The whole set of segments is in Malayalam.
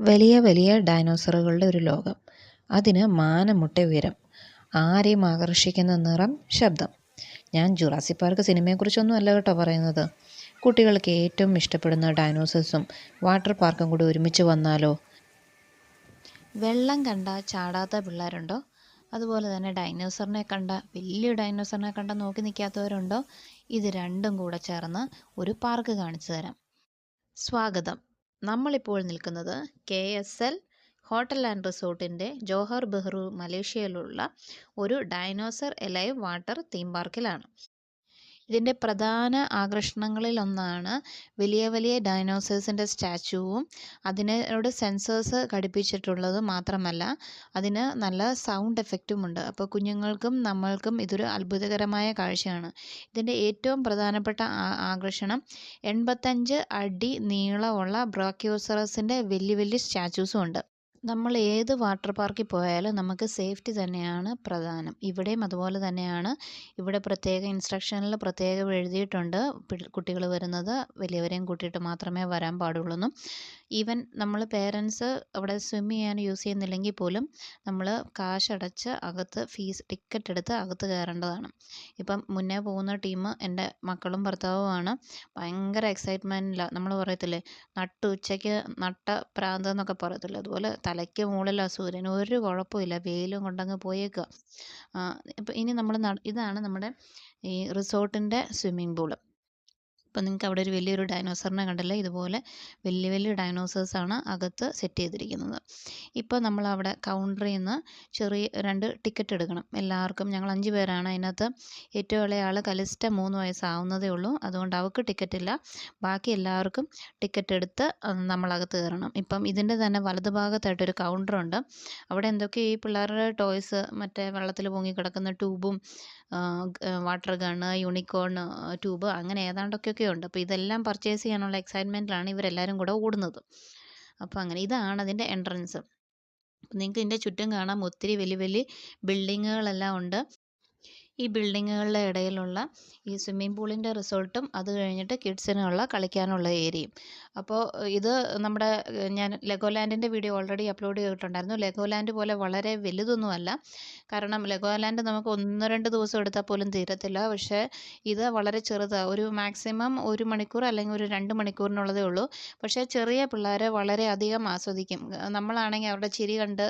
വലിയ വലിയ ഡൈനോസറുകളുടെ ഒരു ലോകം. അതിന് മാനമുട്ട ഉയരം. ആരെയും ആകർഷിക്കുന്ന നിറം, ശബ്ദം. ഞാൻ ജുറാസിക് പാർക്ക് സിനിമയെക്കുറിച്ചൊന്നും അല്ല കേട്ടോ പറയുന്നത്. കുട്ടികൾക്ക് ഏറ്റവും ഇഷ്ടപ്പെടുന്ന ഡൈനോസേഴ്സും വാട്ടർ പാർക്കും കൂടി ഒരുമിച്ച് വന്നാലോ? വെള്ളം കണ്ട ചാടാത്ത പിള്ളേരുണ്ടോ? അതുപോലെ തന്നെ വലിയ ഡൈനോസറിനെ കണ്ട നോക്കി നിൽക്കാത്തവരുണ്ടോ? ഇത് രണ്ടും കൂടെ ചേർന്ന് ഒരു പാർക്ക് കാണിച്ചു തരാം. സ്വാഗതം. നമ്മളിപ്പോൾ നിൽക്കുന്നത് KSL ഹോട്ടൽ ആൻഡ് റിസോർട്ടിൻ്റെ ജോഹർ ബെഹ്റു മലേഷ്യയിലുള്ള ഒരു ഡൈനോസർ എലൈവ് വാട്ടർ തീം പാർക്കിലാണ്. ഇതിൻ്റെ പ്രധാന ആകർഷണങ്ങളിലൊന്നാണ് വലിയ വലിയ ഡൈനോസേഴ്സിൻ്റെ സ്റ്റാച്യുവും അതിനോട് സെൻസേഴ്സ് ഘടിപ്പിച്ചിട്ടുള്ളത് മാത്രമല്ല അതിന് നല്ല സൗണ്ട് എഫക്റ്റുമുണ്ട്. അപ്പോൾ കുഞ്ഞുങ്ങൾക്കും നമ്മൾക്കും ഇതൊരു അത്ഭുതകരമായ കാഴ്ചയാണ്. ഇതിൻ്റെ ഏറ്റവും പ്രധാനപ്പെട്ട ആകർഷണം 85 അടി നീളമുള്ള ബ്രാക്കിയോസറസിൻ്റെ വലിയ വലിയ സ്റ്റാച്യൂസും ഉണ്ട്. നമ്മൾ ഏത് വാട്ടർ പാർക്കിൽ പോയാലും നമുക്ക് സേഫ്റ്റി തന്നെയാണ് പ്രധാനം. ഇവിടെയും അതുപോലെ തന്നെയാണ്. ഇവിടെ പ്രത്യേക ഇൻസ്ട്രക്ഷനിൽ പ്രത്യേകം എഴുതിയിട്ടുണ്ട് കുട്ടികൾ വരുന്നത് വലിയവരെയും കൂട്ടിയിട്ട് മാത്രമേ വരാൻ പാടുള്ളൂ. ഈവൻ നമ്മൾ പേരൻസ് അവിടെ സ്വിം ചെയ്യാൻ യൂസ് ചെയ്യുന്നില്ലെങ്കിൽ പോലും നമ്മൾ കാശടച്ച് അകത്ത് ടിക്കറ്റ് എടുത്ത് അകത്ത് കയറേണ്ടതാണ്. ഇപ്പം മുന്നേ പോകുന്ന ടീം എൻ്റെ മക്കളും ഭർത്താവുമാണ്. ഭയങ്കര എക്സൈറ്റ്മെൻറ്റിലാണ്. നമ്മൾ പറയത്തില്ലേ ഉച്ചയ്ക്ക് നട്ട പ്രാന്ത് എന്നൊക്കെ പറയത്തില്ലേ, അതുപോലെ തലയ്ക്ക് മുകളിലാണ് സൂര്യൻ, ഒരു കുഴപ്പമില്ല, വെയിലും കൊണ്ടങ്ങ് പോയേക്കുക. ഇപ്പം ഇനി ഇതാണ് നമ്മുടെ ഈ റിസോർട്ടിൻ്റെ സ്വിമ്മിംഗ് പൂള്. ഇപ്പം നിങ്ങൾക്ക് അവിടെ ഒരു വലിയൊരു ഡൈനോസറിനെ കണ്ടല്ലേ, ഇതുപോലെ വലിയ വലിയ ഡൈനോസേഴ്സാണ് അകത്ത് സെറ്റ് ചെയ്തിരിക്കുന്നത്. ഇപ്പോൾ നമ്മളവിടെ കൗണ്ടറിൽ നിന്ന് ചെറിയ 2 ടിക്കറ്റ് എടുക്കണം എല്ലാവർക്കും. ഞങ്ങൾ 5 പേരാണ്. അതിനകത്ത് ഏറ്റവും ഇളയ ആൾ കലിസ്റ്റ 3 വയസ്സാവുന്നതേ ഉള്ളൂ. അതുകൊണ്ട് അവൾക്ക് ടിക്കറ്റില്ല. ബാക്കി എല്ലാവർക്കും ടിക്കറ്റ് എടുത്ത് നമ്മളകത്ത് കയറണം. ഇപ്പം ഇതിൻ്റെ തന്നെ വലതുഭാഗത്തായിട്ടൊരു കൗണ്ടറുണ്ട്. അവിടെ എന്തൊക്കെ ഈ പിള്ളേരുടെ ടോയ്സ്, മറ്റേ വെള്ളത്തിൽ പൊങ്ങി കിടക്കുന്ന ട്യൂബും വാട്ടർ ഗണ്ണ്, യൂണിക്കോൺ ട്യൂബ്, അങ്ങനെ ഏതാണ്ടൊക്കെ ഉണ്ട്. അപ്പോൾ ഇതെല്ലാം പർച്ചേസ് ചെയ്യാനുള്ള എക്സൈറ്റ്മെൻറ്റിലാണ് ഇവരെല്ലാവരും കൂടെ ഓടുന്നത്. അപ്പോൾ അങ്ങനെ ഇതാണ് അതിൻ്റെ എൻട്രൻസ്. നിങ്ങൾക്ക് ഇതിൻ്റെ ചുറ്റും കാണാം ഒത്തിരി വലിയ വലിയ ബിൽഡിങ്ങുകളെല്ലാം ഉണ്ട്. ഈ ബിൽഡിങ്ങുകളുടെ ഇടയിലുള്ള ഈ സ്വിമ്മിംഗ് പൂളിൻ്റെ റിസോർട്ടും അത് കഴിഞ്ഞിട്ട് കിഡ്സിനുള്ള കളിക്കാനുള്ള ഏരിയയും. അപ്പോൾ ഇത് നമ്മുടെ ഞാൻ ലെഗോലാൻഡിൻ്റെ വീഡിയോ ഓൾറെഡി അപ്ലോഡ് ചെയ്തിട്ടുണ്ടായിരുന്നു. ലെഗോലാൻഡ് പോലെ വളരെ വലുതൊന്നുമല്ല. കാരണം ലെഗോലാൻഡ് നമുക്ക് 1-2 ദിവസം എടുത്താൽ പോലും തീരത്തില്ല. പക്ഷേ ഇത് വളരെ ചെറുതാണ്. ഒരു മാക്സിമം 1 മണിക്കൂർ അല്ലെങ്കിൽ ഒരു 2 മണിക്കൂറിനുള്ളതേ ഉള്ളൂ. പക്ഷേ ചെറിയ പിള്ളേർ വളരെയധികം ആസ്വദിക്കും. നമ്മളാണെങ്കിൽ അവരുടെ ചിരി കണ്ട്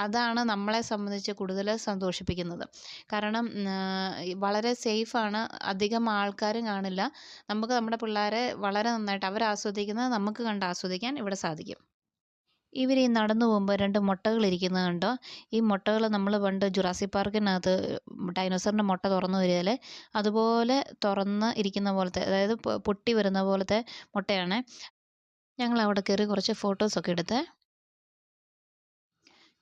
അതാണ് നമ്മളെ സംബന്ധിച്ച് കൂടുതൽ സന്തോഷിപ്പിക്കുന്നത്. കാരണം വളരെ സേഫാണ്. അധികം ആൾക്കാരും കാണില്ല. നമുക്ക് നമ്മുടെ പിള്ളേരെ വളരെ നന്നായിട്ട് അവരാസ്വദിക്കുന്നത് നമുക്ക് കണ്ട് ആസ്വദിക്കാൻ ഇവിടെ സാധിക്കും. ഇവർ ഈ നടന്നു പോകുമ്പോൾ 2 മുട്ടകൾ ഇരിക്കുന്നത് കണ്ടോ? ഈ മുട്ടകൾ നമ്മൾ പണ്ട് ജുറാസിക് പാർക്കിനകത്ത് ഡൈനോസറിൻ്റെ മുട്ട തുറന്നു വരികയില്ലേ, അതുപോലെ തുറന്ന് ഇരിക്കുന്ന പോലത്തെ, അതായത് പൊട്ടി വരുന്ന പോലത്തെ മുട്ടയാണ്. ഞങ്ങൾ അവിടെ കയറി കുറച്ച് ഫോട്ടോസൊക്കെ എടുത്തേ.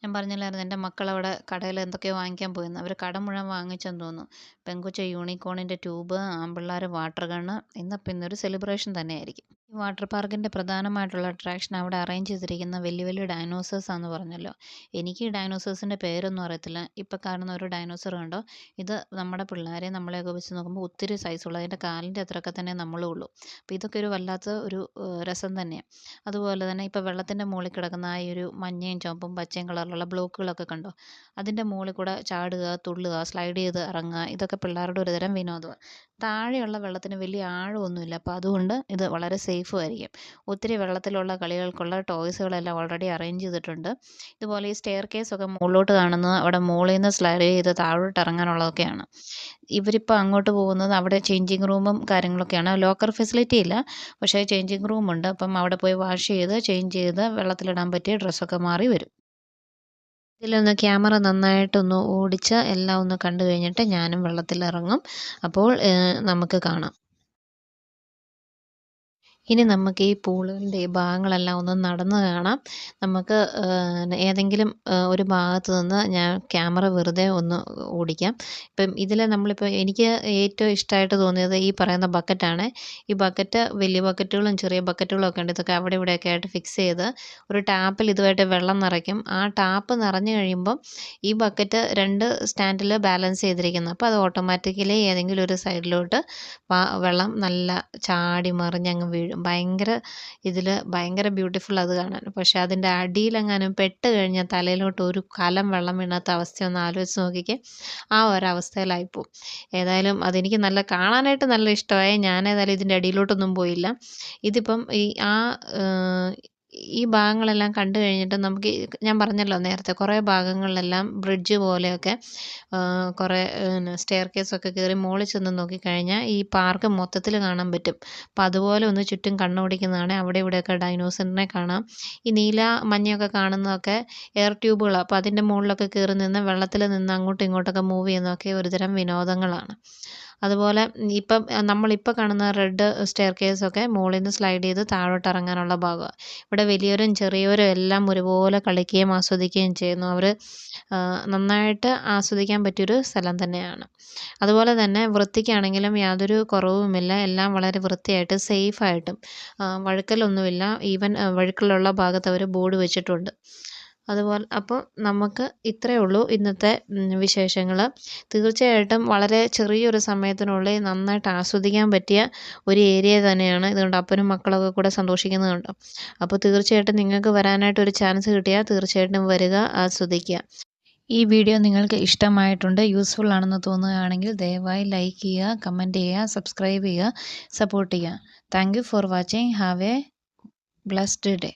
ഞാൻ പറഞ്ഞില്ലായിരുന്നു എൻ്റെ മക്കളവിടെ കടയിൽ എന്തൊക്കെയോ വാങ്ങിക്കാൻ പോയെന്ന്. അവർ കട മുഴുവൻ വാങ്ങിച്ചെന്ന് തോന്നുന്നു. പെങ്കൊച്ച് യൂണിക്കോണിൻ്റെ ട്യൂബ്, ആൺപിള്ളേർ വാട്ടർ ഗണ്ണ്. ഇന്നൊരു സെലിബ്രേഷൻ തന്നെയായിരിക്കും. ഈ വാട്ടർ പാർക്കിൻ്റെ പ്രധാനമായിട്ടുള്ള അട്രാക്ഷൻ അവിടെ അറേഞ്ച് ചെയ്തിരിക്കുന്ന വലിയ വലിയ ഡൈനോസേഴ്സാണെന്ന് പറഞ്ഞല്ലോ. എനിക്ക് ഈ ഡൈനോസേഴ്സിൻ്റെ പേരൊന്നും അറിയത്തില്ല. ഇപ്പം കാണുന്ന ഒരു ഡൈനോസർ കണ്ടോ, ഇത് നമ്മുടെ പിള്ളേരെ നമ്മളെയൊക്കെ വെച്ച് നോക്കുമ്പോൾ ഒത്തിരി സൈസുള്ള, അതിൻ്റെ കാലിൻ്റെ അത്രയൊക്കെ തന്നെ നമ്മളും ഉള്ളൂ. അപ്പോൾ ഇതൊക്കെ ഒരു വല്ലാത്ത ഒരു രസം തന്നെയാണ്. അതുപോലെ തന്നെ ഇപ്പോൾ വെള്ളത്തിൻ്റെ മുകളിൽ കിടക്കുന്ന ആ ഒരു മഞ്ഞയും ചുവപ്പും പച്ചയും കളറിലുള്ള ബ്ലോക്കുകളൊക്കെ കണ്ടോ, അതിൻ്റെ മുകളിൽ കൂടെ ചാടുക, തുള്ളുക, സ്ലൈഡ് ചെയ്ത് ഇറങ്ങുക, ഇതൊക്കെ പിള്ളേരുടെ ഒരു തരം വിനോദമാണ്. താഴെയുള്ള വെള്ളത്തിന് വലിയ ആഴമൊന്നുമില്ല. അപ്പോൾ അതുകൊണ്ട് ഇത് വളരെ സേഫും ആയിരിക്കും. ഒത്തിരി വെള്ളത്തിലുള്ള കളികൾക്കുള്ള ടോയ്സുകളെല്ലാം ഓൾറെഡി അറേഞ്ച് ചെയ്തിട്ടുണ്ട്. ഇതുപോലെ ഈ സ്റ്റെയർ കേസൊക്കെ മുകളിലോട്ട് കാണുന്നത് അവിടെ മുകളിൽ നിന്ന് സ്ലൈഡ് ചെയ്ത് താഴോട്ട് ഇറങ്ങാനുള്ളതൊക്കെയാണ്. ഇവരിപ്പോൾ അങ്ങോട്ട് പോകുന്നത് അവിടെ ചേഞ്ചിങ് റൂമും കാര്യങ്ങളൊക്കെയാണ്. ലോക്കർ ഫെസിലിറ്റി ഇല്ല, പക്ഷേ ചേഞ്ചിങ് റൂമുണ്ട്. അപ്പം അവിടെ പോയി വാഷ് ചെയ്ത് ചേഞ്ച് ചെയ്ത് വെള്ളത്തിലിടാൻ പറ്റിയ ഡ്രസ്സൊക്കെ മാറി വരും. ഇതിലൊന്ന് ക്യാമറ നന്നായിട്ടൊന്ന് ഓടിച്ച് എല്ലാം ഒന്ന് കണ്ടു കഴിഞ്ഞിട്ട് ഞാനും വെള്ളത്തിലിറങ്ങും. അപ്പോൾ നമുക്ക് കാണാം. ഇനി നമുക്ക് ഈ പൂളുകളുടെ ഈ ഭാഗങ്ങളെല്ലാം ഒന്ന് നടന്ന് കാണാം. നമുക്ക് ഏതെങ്കിലും ഒരു ഭാഗത്ത് നിന്ന് ഞാൻ ക്യാമറ വെറുതെ ഒന്ന് ഓടിക്കാം. ഇപ്പം ഇതിൽ നമ്മളിപ്പോൾ എനിക്ക് ഏറ്റവും ഇഷ്ടമായിട്ട് തോന്നിയത് ഈ പറയുന്ന ബക്കറ്റാണ്. ഈ ബക്കറ്റ് വലിയ ബക്കറ്റുകളും ചെറിയ ബക്കറ്റുകളും ഒക്കെ ഉണ്ട്. ഇതൊക്കെ അവിടെ ഇവിടെയൊക്കെ ആയിട്ട് ഫിക്സ് ചെയ്ത് ഒരു ടാപ്പിൽ ഇതുമായിട്ട് വെള്ളം നിറയ്ക്കും. ആ ടാപ്പ് നിറഞ്ഞു കഴിയുമ്പം ഈ ബക്കറ്റ് 2 സ്റ്റാൻഡിൽ ബാലൻസ് ചെയ്തിരിക്കുന്നത്. അപ്പോൾ അത് ഓട്ടോമാറ്റിക്കലി ഏതെങ്കിലും ഒരു സൈഡിലോട്ട് വെള്ളം നല്ല ചാടി മറിഞ്ഞങ്ങ് വരും. ഭയങ്കര ബ്യൂട്ടിഫുൾ അത് കാണാൻ. പക്ഷേ അതിൻ്റെ അടിയിലെങ്ങാനും പെട്ട് കഴിഞ്ഞാൽ തലയിലോട്ട് ഒരു കലം വെള്ളം വീണാത്ത അവസ്ഥയൊന്ന് ആലോചിച്ച് നോക്കിക്കേ. ആ ഒരവസ്ഥയിലായിപ്പോവും. ഏതായാലും അതെനിക്ക് കാണാനായിട്ട് നല്ല ഇഷ്ടമായി. ഞാനേതായാലും ഇതിൻ്റെ അടിയിലോട്ടൊന്നും പോയില്ല. ഇതിപ്പം ഈ ഭാഗങ്ങളെല്ലാം കണ്ടു കഴിഞ്ഞിട്ട് നമുക്ക് ഞാൻ പറഞ്ഞല്ലോ നേരത്തെ കുറേ ഭാഗങ്ങളിലെല്ലാം ബ്രിഡ്ജ് പോലെയൊക്കെ കുറേ സ്റ്റെയർ കേസൊക്കെ കയറി മുകളിൽ ചെന്ന് നോക്കിക്കഴിഞ്ഞാൽ ഈ പാർക്ക് മൊത്തത്തിൽ കാണാൻ പറ്റും. അപ്പം അതുപോലെ ഒന്ന് ചുറ്റും കണ്ണോടിക്കുന്നതാണ്. അവിടെ ഇവിടെയൊക്കെ ഡൈനോസറിനെ കാണാം. ഈ നീല മഞ്ഞയൊക്കെ കാണുന്നതൊക്കെ എയർ ട്യൂബുകളാണ്. അപ്പോൾ അതിൻ്റെ മുകളിലൊക്കെ കയറി നിന്ന് വെള്ളത്തിൽ നിന്ന് അങ്ങോട്ടും ഇങ്ങോട്ടൊക്കെ മൂവ് ചെയ്യുന്നതൊക്കെ ഒരുതരം വിനോദങ്ങളാണ്. അതുപോലെ നമ്മളിപ്പോൾ കാണുന്ന റെഡ് സ്റ്റെയർ കേസൊക്കെ മുകളിൽ നിന്ന് സ്ലൈഡ് ചെയ്ത് താഴോട്ട് ഇറങ്ങാനുള്ള ഭാഗമാണ്. ഇവിടെ വലിയവരും ചെറിയവരും എല്ലാം ഒരുപോലെ കളിക്കുകയും ആസ്വദിക്കുകയും ചെയ്യുന്നു. അവർ നന്നായിട്ട് ആസ്വദിക്കാൻ പറ്റിയൊരു സ്ഥലം തന്നെയാണ്. അതുപോലെ തന്നെ വൃത്തിക്കാണെങ്കിലും യാതൊരു കുറവുമില്ല. എല്ലാം വളരെ വൃത്തിയായിട്ട് സേഫായിട്ടും വഴുക്കലൊന്നുമില്ല. ഈവൻ വഴുക്കലുള്ള ഭാഗത്ത് അവർ ബോർഡ് വെച്ചിട്ടുണ്ട്. അപ്പോൾ നമുക്ക് ഇത്രയേ ഉള്ളൂ ഇന്നത്തെ വിശേഷങ്ങൾ. തീർച്ചയായിട്ടും വളരെ ചെറിയൊരു സമയത്തിനുള്ളിൽ നന്നായിട്ട് ആസ്വദിക്കാൻ പറ്റിയ ഒരു ഏരിയ തന്നെയാണ്. ഇതുകൊണ്ട് അപ്പനും മക്കളൊക്കെ കൂടെ സന്തോഷിക്കുന്നത് കണ്ടോ. അപ്പോൾ തീർച്ചയായിട്ടും നിങ്ങൾക്ക് വരാനായിട്ടൊരു ചാൻസ് കിട്ടിയാൽ തീർച്ചയായിട്ടും വരിക, ആസ്വദിക്കുക. ഈ വീഡിയോ നിങ്ങൾക്ക് ഇഷ്ടമായിട്ടുണ്ട്, യൂസ്ഫുൾ ആണെന്ന് തോന്നുകയാണെങ്കിൽ ദയവായി ലൈക്ക് ചെയ്യുക, കമൻറ്റ് ചെയ്യുക, സബ്സ്ക്രൈബ് ചെയ്യുക, സപ്പോർട്ട് ചെയ്യുക. Thank you for watching. Have A blessed day.